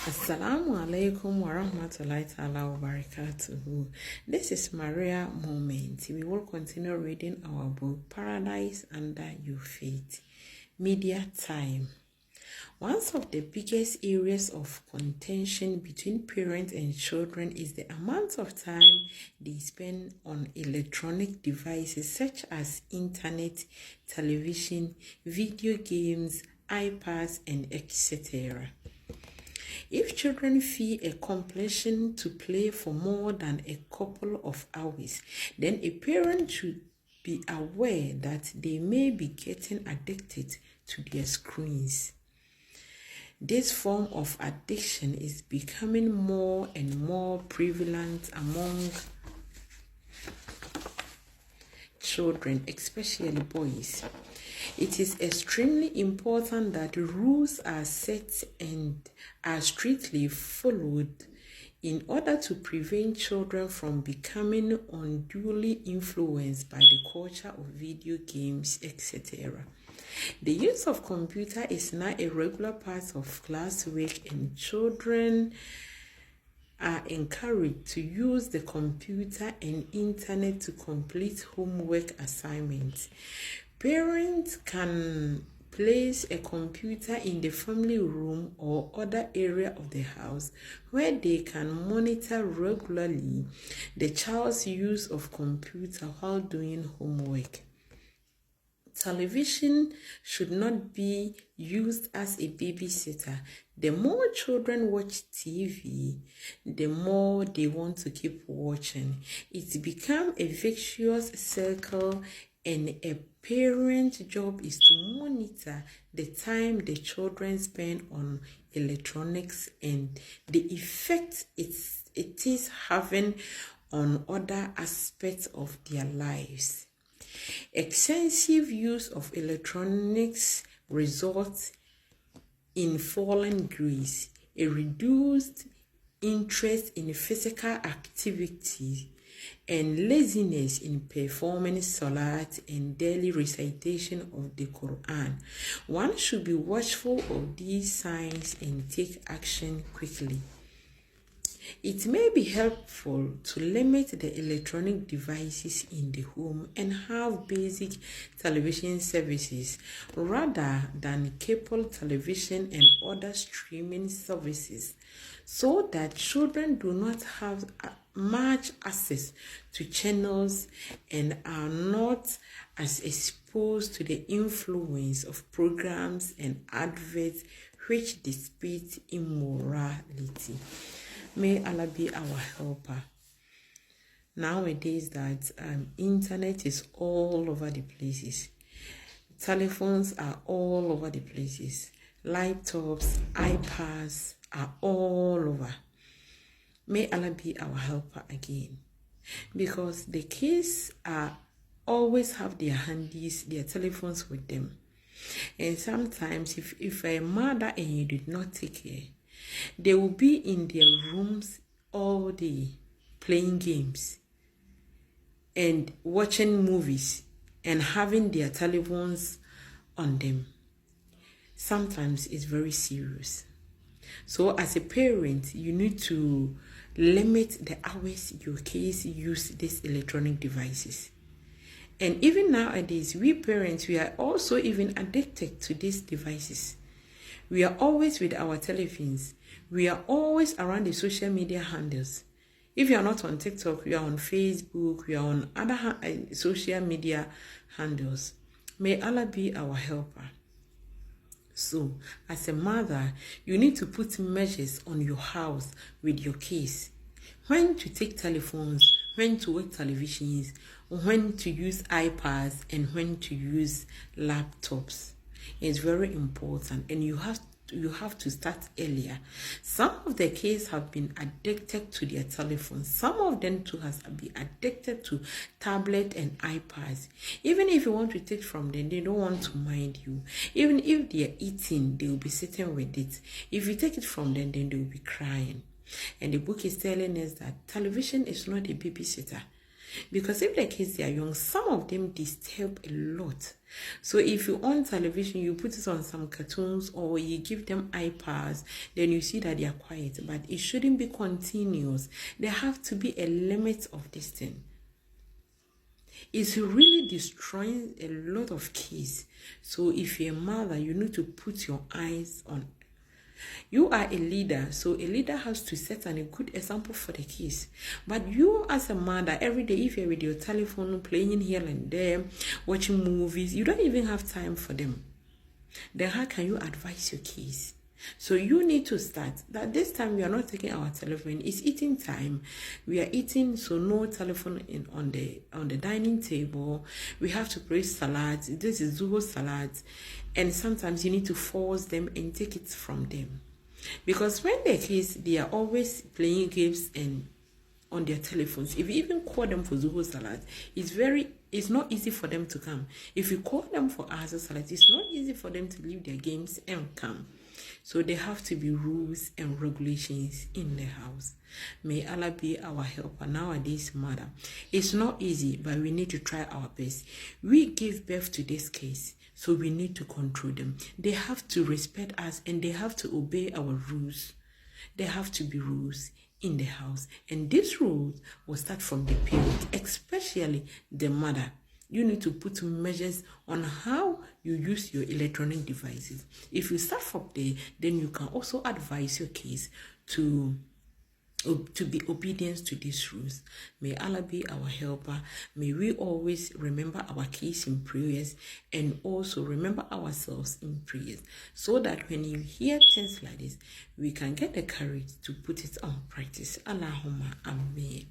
Assalamu alaikum wa rahmatullahi ta'ala wa barakatuhu. This is Maria Moment. We will continue reading our book, Paradise Under Your Feet. Media time. One of the biggest areas of contention between parents and children is the amount of time they spend on electronic devices such as internet, television, video games, iPads, and etc. If children feel a compulsion to play for more than a couple of hours, then a parent should be aware that they may be getting addicted to their screens. This form of addiction is becoming more and more prevalent among children, especially boys. It is extremely important that rules are set and are strictly followed in order to prevent children from becoming unduly influenced by the culture of video games, etc. The use of computer is now a regular part of classwork, and children are encouraged to use the computer and internet to complete homework assignments. Parents can place a computer in the family room or other area of the house where they can monitor regularly the child's use of computer while doing homework. Television should not be used as a babysitter. The more children watch TV, the more they want to keep watching. It's become a vicious circle, and a parent's job is to monitor the time the children spend on electronics and the effect it is having on other aspects of their lives. Excessive use of electronics results in falling grades, a reduced interest in physical activity, and laziness in performing salat and daily recitation of the Quran. One should be watchful of these signs and take action quickly. It may be helpful to limit the electronic devices in the home and have basic television services rather than cable television and other streaming services, so that children do not have much access to channels and are not as exposed to the influence of programs and adverts which display immorality. May Allah be our helper. Nowadays that internet is all over the places. Telephones are all over the places. Laptops, iPads are all over. May Allah be our helper again. Because the kids always have their handies, their telephones with them. And sometimes if a mother and you did not take care, they will be in their rooms all day playing games and watching movies and having their telephones on them. Sometimes it's very serious. So as a parent, you need to limit the hours your kids use these electronic devices. And even nowadays, we parents, we are also even addicted to these devices. We are always with our telephones. We are always around the social media handles. If you are not on TikTok, you are on Facebook, you are on other social media handles. May Allah be our helper. So, as a mother, you need to put measures on your house with your kids. When to take telephones, when to watch televisions, when to use iPads, and when to use laptops. It's very important, and you have to start earlier. Some of the kids have been addicted to their telephones. Some of them too has been addicted to tablet and iPads. Even if you want to take from them, they don't want to mind you. Even if they are eating, they will be sitting with it. If you take it from them, then they will be crying. And the book is telling us that television is not a babysitter. Because if the kids are young, some of them disturb a lot. So if you on television, you put it on some cartoons or you give them iPads, then you see that they are quiet. But it shouldn't be continuous. There have to be a limit of this thing. It's really destroying a lot of kids. So if you're a mother, you need to put your eyes on. You are a leader, so a leader has to set a good example for the kids. But you as a mother, every day, if you're with your telephone, playing here and there, watching movies, you don't even have time for them. Then how can you advise your kids? So you need to start that this time we are not taking our telephone. It's eating time. We are eating, so no telephone on the dining table. We have to prepare salads. This is Zuho salads, and sometimes you need to force them and take it from them, because when they're kids, they are always playing games and on their telephones. If you even call them for Zuho salad, it's not easy for them to come. If you call them for Aza salad, it's not easy for them to leave their games and come. So there have to be rules and regulations in the house. May Allah be our helper nowadays, mother. It's not easy, but we need to try our best. We give birth to this case, so we need to control them. They have to respect us and they have to obey our rules. There have to be rules in the house. And these rules will start from the parent, especially the mother. You need to put measures on how you use your electronic devices. If you start from there, then you can also advise your kids to be obedient to these rules. May Allah be our helper. May we always remember our kids in prayers and also remember ourselves in prayers, so that when you hear things like this, we can get the courage to put it on practice. Allahumma Ameen.